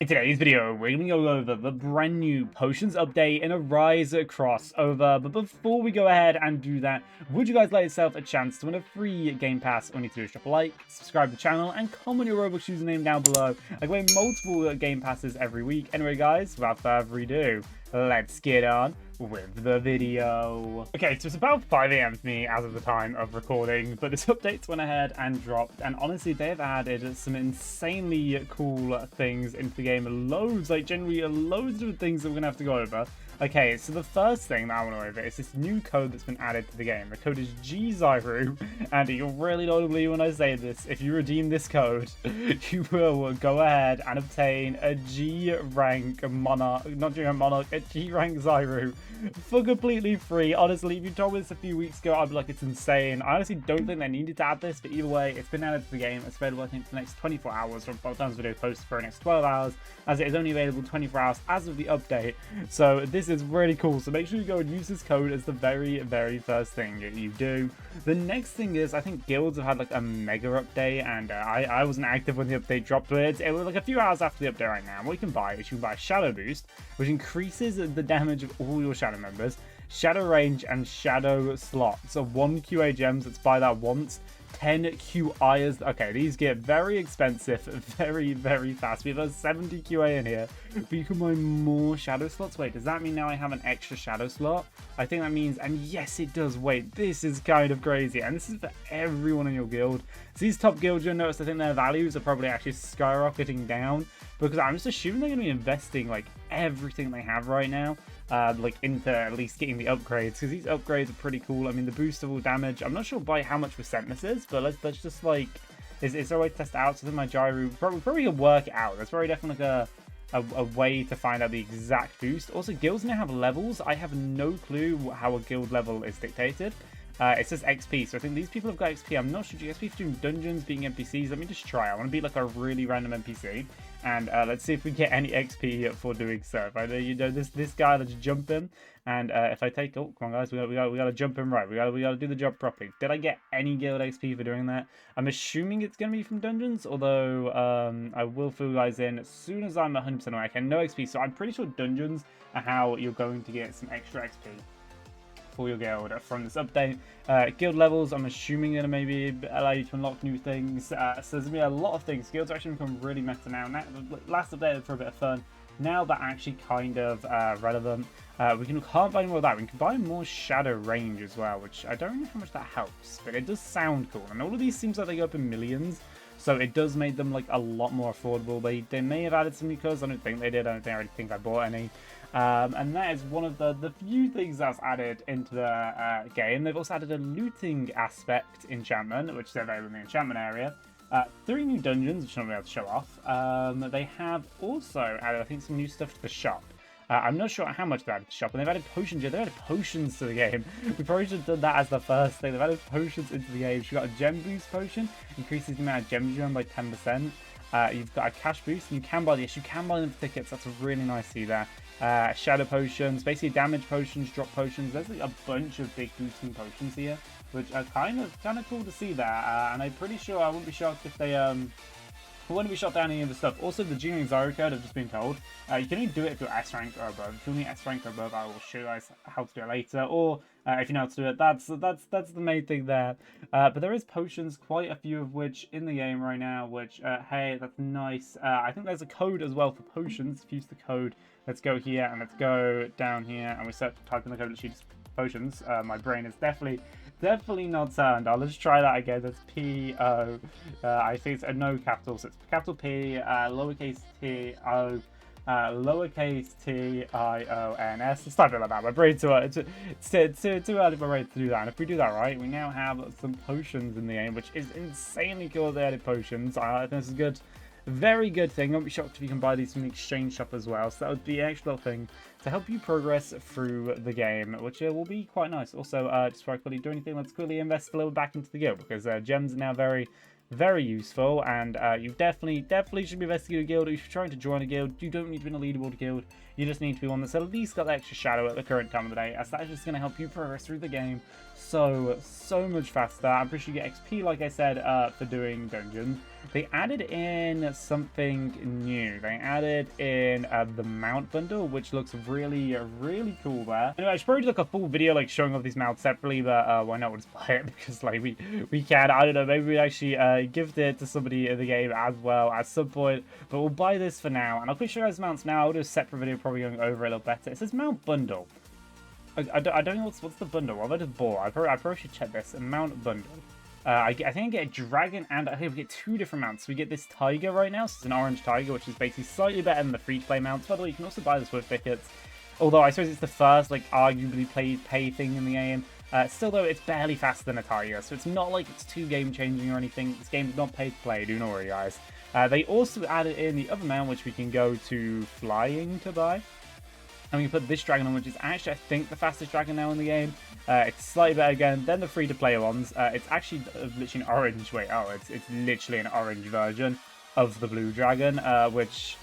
In today's video, we're going to go over the brand new potions update in a Rise crossover. But before we go ahead and do that, would you guys like yourself a chance to win a free Game Pass? All you need to do is drop a like, subscribe to the channel, and comment your Roblox username down below. I give away multiple Game Passes every week. Anyway, guys, without further ado, let's get on with the video. Okay, so it's about 5 AM for me as of the time of recording, but this update went ahead and dropped, and honestly, they've added some insanely cool things into the game. Loads, like generally loads of things that we're gonna have to go over. Okay, so the first thing that I want to go over is this new code that's been added to the game. The code is Ziru, and you'll really not believe when I say this. If you redeem this code, you will go ahead and obtain a G rank monarch, not G rank monarch, a G rank Ziru for completely free. Honestly, if you told me this a few weeks ago, I'd be like, it's insane. I honestly don't think they needed to add this, but either way, it's been added to the game. It's available, I think, for the next 24 hours, or by the time this video posts for the next 12 hours, as it is only available 24 hours as of the update. So this is really cool. So make sure you go and use this code as the very first thing that you do. The next thing is, I think guilds have had like a mega update, and I wasn't active when the update dropped, but it was like a few hours after the update right now. What you can buy is you can buy Shadow Boost, which increases the damage of all your Shadow members, Shadow Range, and Shadow Slots. So 1 QA gems, let's buy that once. 10 QIs. Okay, these get very expensive very fast. We have a 70 QA in here, but you can buy more shadow slots. Wait, does that mean now I have an extra shadow slot? I think that means, and yes it does. Wait, this is kind of crazy, and this is for everyone in your guild. So these top guilds, you'll notice I think their values are probably actually skyrocketing down, because I'm just assuming they're going to be investing like everything they have right now, like into at least getting the upgrades, because these upgrades are pretty cool. I mean, the boostable damage, I'm not sure by how much percent this is, but let's just like, is there a way to test it out? So then my gyro probably can work it out. That's very definitely like a way to find out the exact boost. Also, guilds now have levels. I have no clue how a guild level is dictated. It says XP, so I think these people have got XP. I'm not sure. Do you XP for doing dungeons, being NPCs? Let me just try. I want to be like a really random NPC, and let's see if we get any XP for doing so. If I know, you know, this guy, let's jump him, and if I take, oh come on guys, we gotta jump him right. We gotta do the job properly. Did I get any guild XP for doing that? I'm assuming it's gonna be from dungeons, although I will fill you guys in as soon as I'm 100% aware. Okay, no XP, so I'm pretty sure dungeons are how you're going to get some extra XP for your guild from this update. Guild levels, I'm assuming gonna maybe allow you to unlock new things. So there's gonna be a lot of things. Guilds are actually become really meta now. Last update for a bit of fun. Now they're actually kind of relevant. We can't buy more of that. We can buy more shadow range as well, which I don't know how much that helps, but it does sound cool. And all of these seems like they go up in millions, so it does make them like a lot more affordable. They may have added some new colors. I don't think they did. I don't think I bought any. And that is one of the few things that's added into the game. They've also added a looting aspect enchantment, which is available in the enchantment area. 3 new dungeons, which I'm not able to show off. They have also added, I think, some new stuff to the shop. I'm not sure how much they've added to the shop, and they've added potions. Yeah, they've added potions to the game. We probably should have done that as the first thing. They've added potions into the game. You've got a gem boost potion, increases the amount of gems you earn by 10%. You've got a cash boost, and you can buy this. You can buy them for tickets. That's really nice to see there. Shadow potions, basically damage potions, drop potions. There's like a bunch of big boosting potions here, which are kind of cool to see there. And I'm pretty sure I wouldn't be shocked if they wouldn't be shot down any of the stuff. Also, the G-Rank Ziru code, I've just been told, you can only do it if you're S rank or above. If you're only S rank or above, I will show you guys how to do it later. Or if you know how to do it, that's the main thing there. But there is potions, quite a few of which in the game right now. Which hey, that's nice. I think there's a code as well for potions. If you use the code, let's go here and let's go down here and we type in the code that shoots potions. My brain is definitely not sound. I'll just try that again. That's P-O. I think it's no capital, so it's capital P, lowercase T-O, lowercase T-I-O-N-S. It's type it like that. My brain's too early for my brain to do that. And if we do that right, we now have some potions in the game, which is insanely cool. They added potions. I think this is good. Very good thing. I won't be shocked if you can buy these from the exchange shop as well. So that would be an extra little thing to help you progress through the game, which will be quite nice. Also, just before I quickly do anything, let's quickly invest a little back into the guild, because gems are now very useful, and you definitely should be investing in a guild. If you're trying to join a guild, you don't need to be in a leaderboard guild. You just need to be one that's at least got the extra shadow at the current time of the day, as that is just going to help you progress through the game so much faster. I'm pretty sure you get XP, like I said, for doing dungeons. they added in something new. They added in the mount bundle, which looks really, really cool there. Anyway, I should probably do like a full video like showing off these mounts separately, but why not? We'll just buy it because like we can. I don't know, maybe we actually gift it to somebody in the game as well at some point, but we'll buy this for now. And I'll quickly show you guys mounts now. I'll do a separate video probably going over it a little better. It says mount bundle. I don't know what's the bundle. What have I just bought? I probably should check this. A mount bundle. I think I get a dragon and I think we get two different mounts. We get this tiger right now. So it's an orange tiger, which is basically slightly better than the free-to-play mounts. By the way, you can also buy this with tickets. Although I suppose it's the first, like, arguably pay thing in the game. Still, though, it's barely faster than a tiger. So it's not like it's too game-changing or anything. This game's not pay to play. Do not worry, guys. They also added in the other mount, which we can go to flying to buy. And we can put this dragon on, which is actually, I think, the fastest dragon now in the game. It's slightly better again than the free-to-play ones. It's actually literally an orange. Wait, oh, it's literally an orange version of the blue dragon, which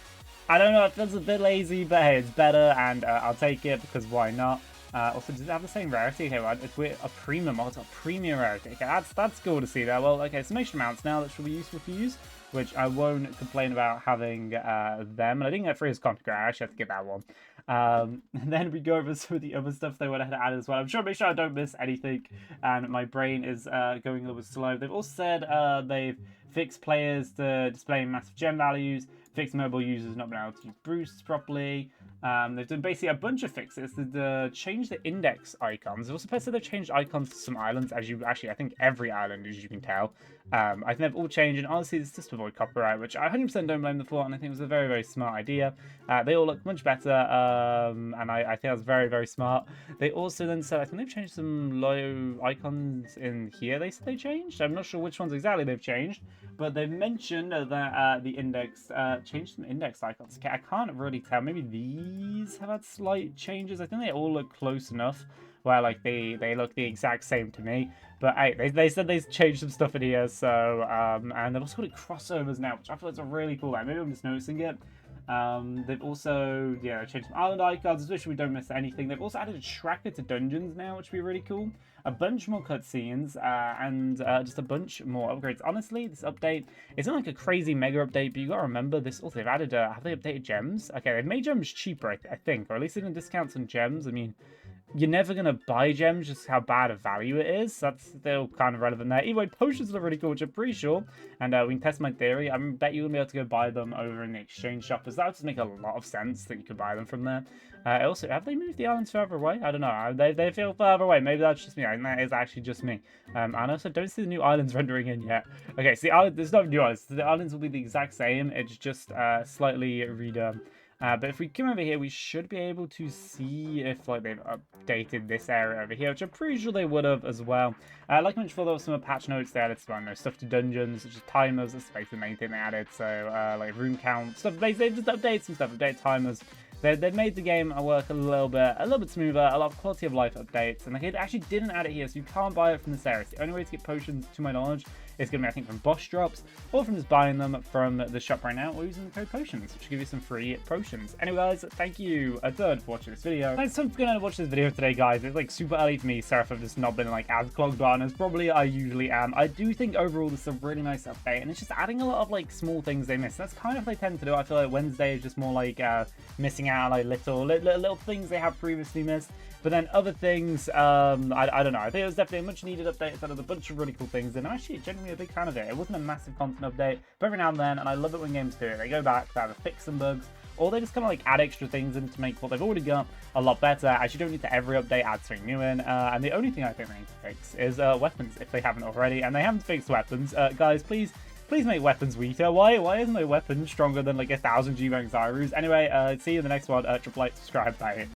I don't know, it feels a bit lazy, but hey, it's better, and I'll take it because why not? Also, does it have the same rarity? Okay, well, it's a premium. Oh, it's a premium rarity. Okay, that's cool to see there. Well, okay, some extra mounts now that should be useful to use, which I won't complain about having them. And I didn't get free as content creator. I actually have to get that one. And then we go over some of the other stuff they went ahead and add as well. I'm sure, make sure I don't miss anything, and my brain is going a little bit slow. They've also said they've fixed players to displaying massive gem values, fixed mobile users not being able to use boosts properly. They've done basically a bunch of fixes. They've changed the index icons. They've also said they've changed icons to some islands, as you actually, I think every island, as you can tell. I think they've all changed, and honestly, it's just to avoid copyright, which I 100% don't blame them for, and I think it was a very, very smart idea. They all look much better, and I think that's very, very smart. They also then said, I think they've changed some low icons in here. They said they changed. I'm not sure which ones exactly they've changed, but they've mentioned that the index changed some index icons. Okay, I can't really tell. Maybe these have had slight changes. I think they all look close enough where like they look the exact same to me. But hey, they said they changed some stuff in here, so and they've also got crossovers now, which I feel like is really cool. Like, maybe I'm just noticing it. They've also changed some island icons, especially we don't miss anything. They've also added a tracker to dungeons now, which would be really cool. A bunch more cutscenes and just a bunch more upgrades. Honestly, this update isn't like a crazy mega update, but you gotta remember this. Also, they've added have they updated gems? Okay, they've made gems cheaper, I think, or at least in discounts on gems. I mean, you're never going to buy gems, just how bad a value it is. That's still kind of relevant there. Either way, potions look really cool, which I'm pretty sure. And we can test my theory. I bet you'll be able to go buy them over in the exchange shop, as that would just make a lot of sense that you could buy them from there. Also, have they moved the islands further away? I don't know. They feel further away. Maybe that's just me. I think that is actually just me. And also, don't see the new islands rendering in yet. Okay, so the island, there's no new islands. The islands will be the exact same. It's just slightly redone. But if we come over here, we should be able to see if like they've updated this area over here, which I'm pretty sure they would have as well. Like I mentioned before, there was some patch notes they added some stuff to dungeons, such as timers. That's basically the main thing they added. So like room count stuff. They've just updated some stuff, updated timers. They've made the game work a little bit smoother, a lot of quality of life updates, and they actually didn't add it here, so you can't buy it from this area. It's the only way to get potions, to my knowledge, is going to be, I think, from boss drops, or from just buying them from the shop right now, or using the code potions, which will give you some free potions. Anyway, guys, thank you a ton for watching this video. Thanks so much for going to watch this video today, guys. It's like super early for me. Sorry if I've just not been like as clogged on as probably I usually am. I do think overall this is a really nice update, and it's just adding a lot of like small things they miss. That's kind of what they tend to do. I feel like Wednesday is just more like missing out like little things they have previously missed. But then other things, I don't know. I think it was definitely a much needed update. It's added a bunch of really cool things, and I'm actually genuinely a big fan of it. It wasn't a massive content update, but every now and then, and I love it when games do it. They go back, they either fix some bugs, or they just kind of like add extra things in to make what they've already got a lot better, as you don't need to every update add something new in. And the only thing I think they need to fix is weapons, if they haven't already, and they haven't fixed weapons. Guys, please make weapons weaker. Why isn't my weapon stronger than like 1,000 G-Rank Zirus? Anyway, see you in the next one. Triple like, subscribe, bye.